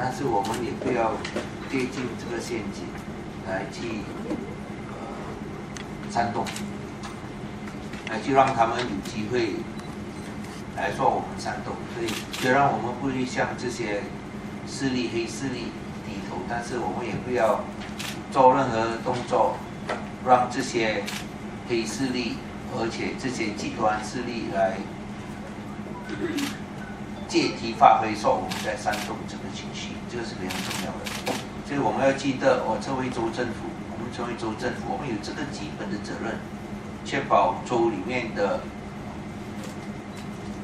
但是我们也不要跌进这个陷阱来去煽动，来去让他们有机会来说我们煽动。所以虽然我们不会向这些黑势力低头，但是我们也不要做任何动作，让这些黑势力，而且这些极端势力来借题发挥，说我们在煽动这个情绪，这个是非常重要的。所以我们要记得，作为州政府，我们有这个基本的责任，确保州里面的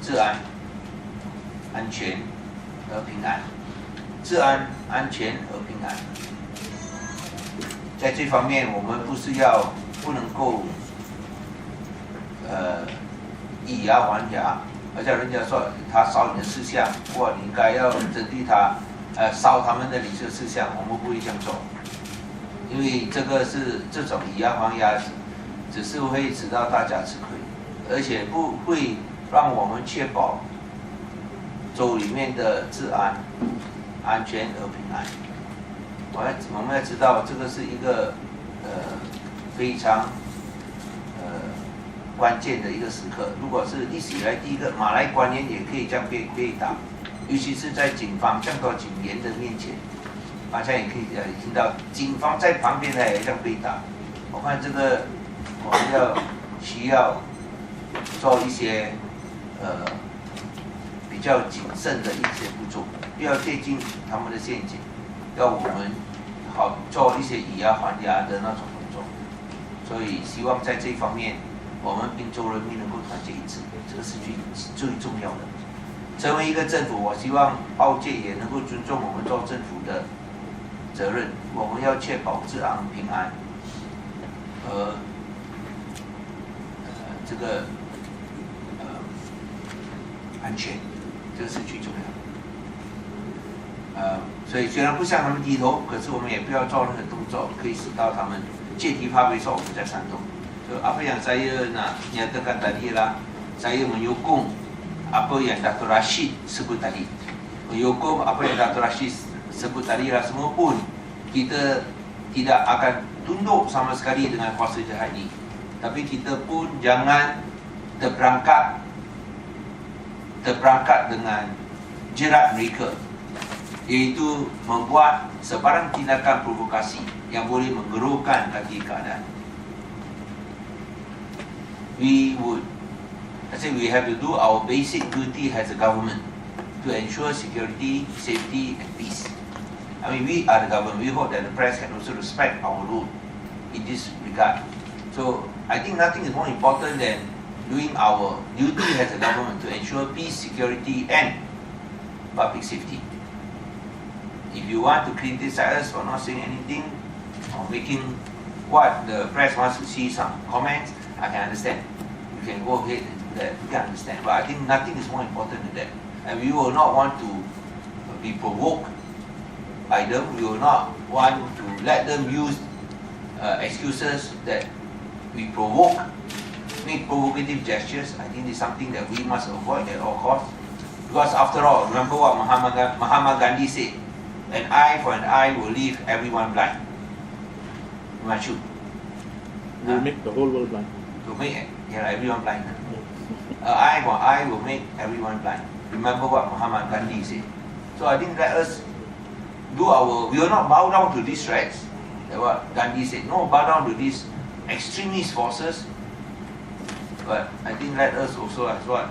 治安、安全和平安。治安、安全和平安，在这方面我们不能够以牙还牙，而且人家说他烧你的事项，或你应该要针对他烧他们的领袖事项，我们不会这样做，因为这种以牙还牙，只是会使到大家吃亏，而且不会让我们确保州里面的治安、安全和平安。我们要知道，这个是一个非常关键的一个时刻。如果是历史以来第一个，马来官员也可以这样被打，尤其是在警方这样多警员的面前，大家也可以听到警方在旁边也这样被打。我看这个我们需要做一些比较谨慎的一些步骤，不要跌进他们的陷阱，要我们好做一些以牙还牙的那种动作。所以希望在这方面，我们滨州人民能够团结一致，这个是最重要的。成为一个政府，我希望报界也能够尊重我们做政府的责任，我们要确保治安、平安和这个安全，这个是最重要的。所以虽然不向他们低头，可是我们也不要做任何动作，可以使到他们借题发挥，说我们在煽动。So, apa yang saya nak nyatakan tadi ialah saya menyokong apa yang Dato' Rashid sebut tadi. Menyokong apa yang Dato' Rashid sebut tadi ialah semua pun kita tidak akan tunduk sama sekali dengan kuasa jahat ini. Tapi kita pun jangan terperangkap dengan jerat mereka, iaitu membuat sebarang tindakan provokasi yang boleh menggerunkan kaki keadaan. We have to do our basic duty as a government to ensure security, safety and peace. I mean, we are the government. We hope that the press can also respect our role in this regard. So I think nothing is more important than doing our duty as a government to ensure peace, security and public safety. If you want to criticize us for not saying anything or making what the press wants to see some comments, I can understand. You can go ahead and do that. You can understand. But I think nothing is more important than that. And we will not want to be provoked by them. We will not want to let them use excuses that we make provocative gestures. I think it's something that we must avoid at all costs. Because after all, remember what Mahatma Gandhi said, an eye for an eye will leave everyone blind. Machu. Will make the whole world blind. To make everyone blind. Eye for eye will make everyone blind. Remember what Mahatma Gandhi said. So I think let us we will not bow down to these threats. That's what Gandhi said. No, bow down to these extremist forces. But I think let us also, as what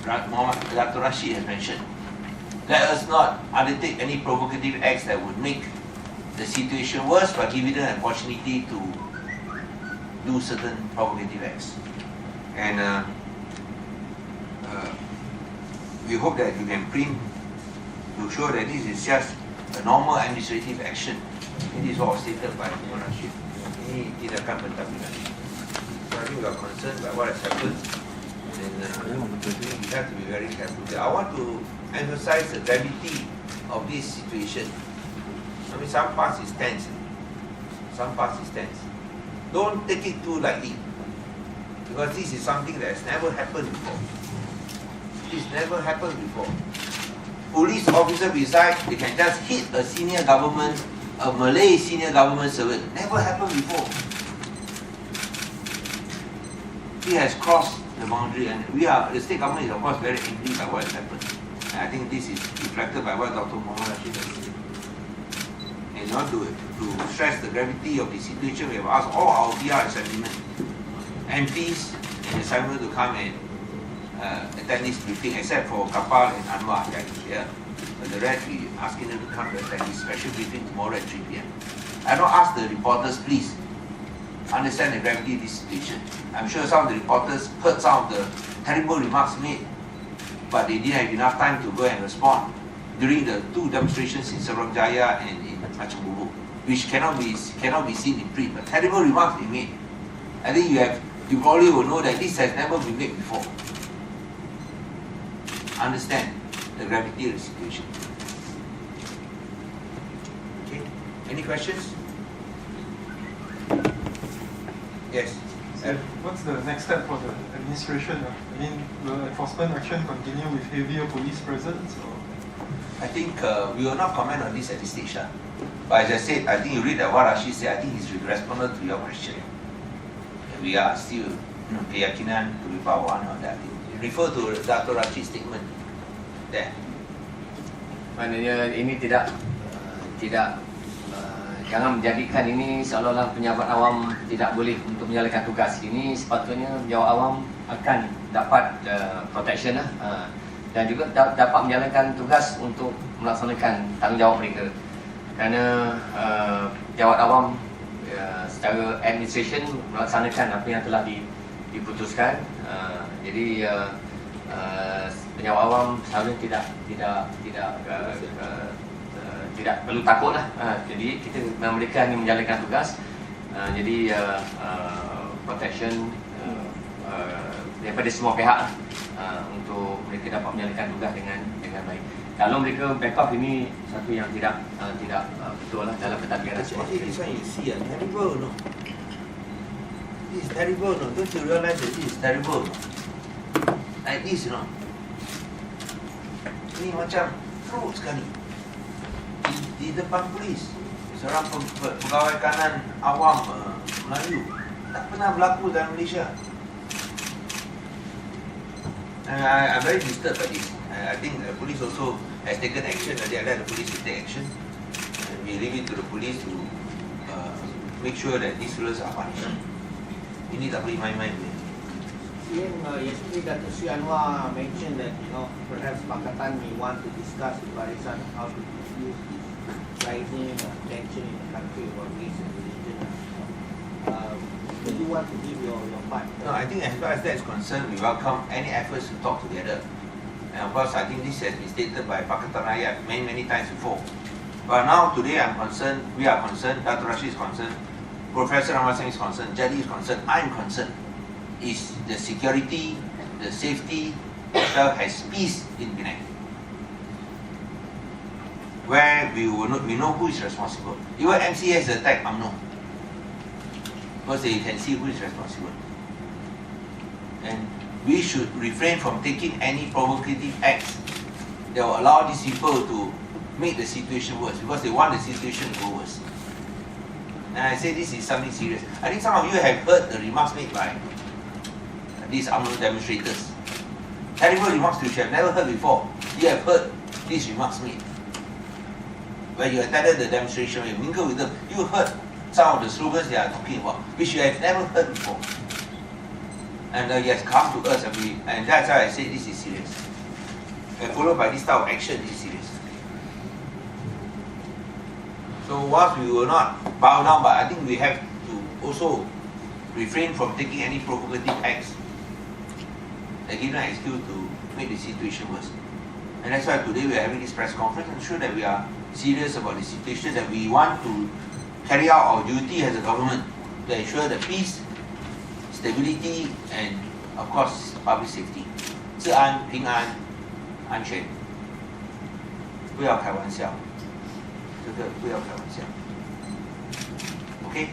Dr. Rashid has mentioned, let us not undertake any provocative acts that would make the situation worse, but give it an opportunity to do certain provocative acts. And we hope that you can print to show that this is just a normal administrative action. It is all stated by Dr. Rashid. Ini tindakan pentadbiran. So I think we are concerned by what has happened, and we have to be very careful. I want to emphasize the gravity of this situation. I mean, some parts is tense. Don't take it too lightly, because this is something that has never happened before. It's never happened before. police officer beside, they can just hit a senior government, a Malay senior government servant. Never happened before. He has crossed the boundary, and the state government is of course very angry by what has happened. And I think this is reflected by what Dr. Muhammad Rashid has said. In order to stress the gravity of the situation, we have asked all our PR assemblymen, MPs, and assignment to come and attend this briefing, except for Kapal and Anwar that is here. But the rest, we are asking them to come to attend this special briefing tomorrow at 3 p.m. I don't ask the reporters, please understand the gravity of this situation. I'm sure some of the reporters heard some of the terrible remarks made, but they didn't have enough time to go and respond during the 2 demonstrations in Suramjaya and in Macam Bubuk, which cannot be seen in print. But terrible remarks they made. I think you probably will know that this has never been made before. Understand the gravity of the situation. Okay. Any questions? Yes. So what's the next step for the administration? I mean, will enforcement action continue with heavier police presence? Or? I think we will not comment on this at this stage. But as I said, I think you read what Rashid said, I think he's responded to your question. We are still keyakinan to wibawahan on that. Refer to Dr. Rashid's statement there. Maknanya ini tidak jangan menjadikan ini seolah-olah pejabat awam tidak boleh untuk menjalankan tugas. Ini sepatutnya pejabat awam akan dapat protection dan juga dapat menjalankan tugas untuk melaksanakan tanggungjawab mereka. Kerana pejabat awam secara administration melaksanakan apa yang telah diputuskan. Jadi pejabat awam seharusnya tidak perlu takutlah. Jadi kita mereka ini menjalankan tugas. Jadi protection daripada semua pihak untuk mereka dapat menjalankan tugas dengan baik. Kalau mereka back off, ini satu yang tidak betul lah dalam pentadbiran semua. This one you see, terrible, no? This is terrible, no? Don't you realize that this is terrible, no? Like this, no? Ini macam teruk sekali. Di depan polis, seorang pegawai kanan awam Melayu tak pernah berlaku dalam Malaysia. And I'm very disturbed by this. I think the police also has taken action. I let the police to take action. And we leave it to the police to make sure that these fellows are punished. Ini tak boleh main-main. Yesterday, Dr. Sri Anwar mentioned that perhaps Pakatan may want to discuss with Barisan how to diffuse rising tension in the country about race and religion. Do you want to give your part? No, I think as far as that is concerned, we welcome any efforts to talk together. And of course, I think this has been stated by Pakatan Rakyat many times before. But now, today, we are concerned, Dr. Rashid is concerned, Professor Rahmat Singh is concerned, Jadi is concerned, I am concerned. Is the security, the safety, as well as peace in Penang, where we know who is responsible. Even MCS attack UMNO, because they can see who is responsible. And we should refrain from taking any provocative acts that will allow these people to make the situation worse, because they want the situation to go worse. And I say this is something serious. I think some of you have heard the remarks made by these UMNO demonstrators. Terrible remarks which you have never heard before. You have heard these remarks made. When you attended the demonstration, when you mingle with them, you heard some of the slogans they are talking about, which you have never heard before. And he has come to us, and that's why I say this is serious. And followed by this type of action, this is serious. So whilst we will not bow down, but I think we have to also refrain from taking any provocative acts that give an excuse to make the situation worse. And that's why today we are having this press conference and show that we are serious about the situation, that we want to carry out our duty as a government to ensure the peace, stability, and of course public safety. 治安、平安、安全，不要开玩笑，这个不要开玩笑。OK。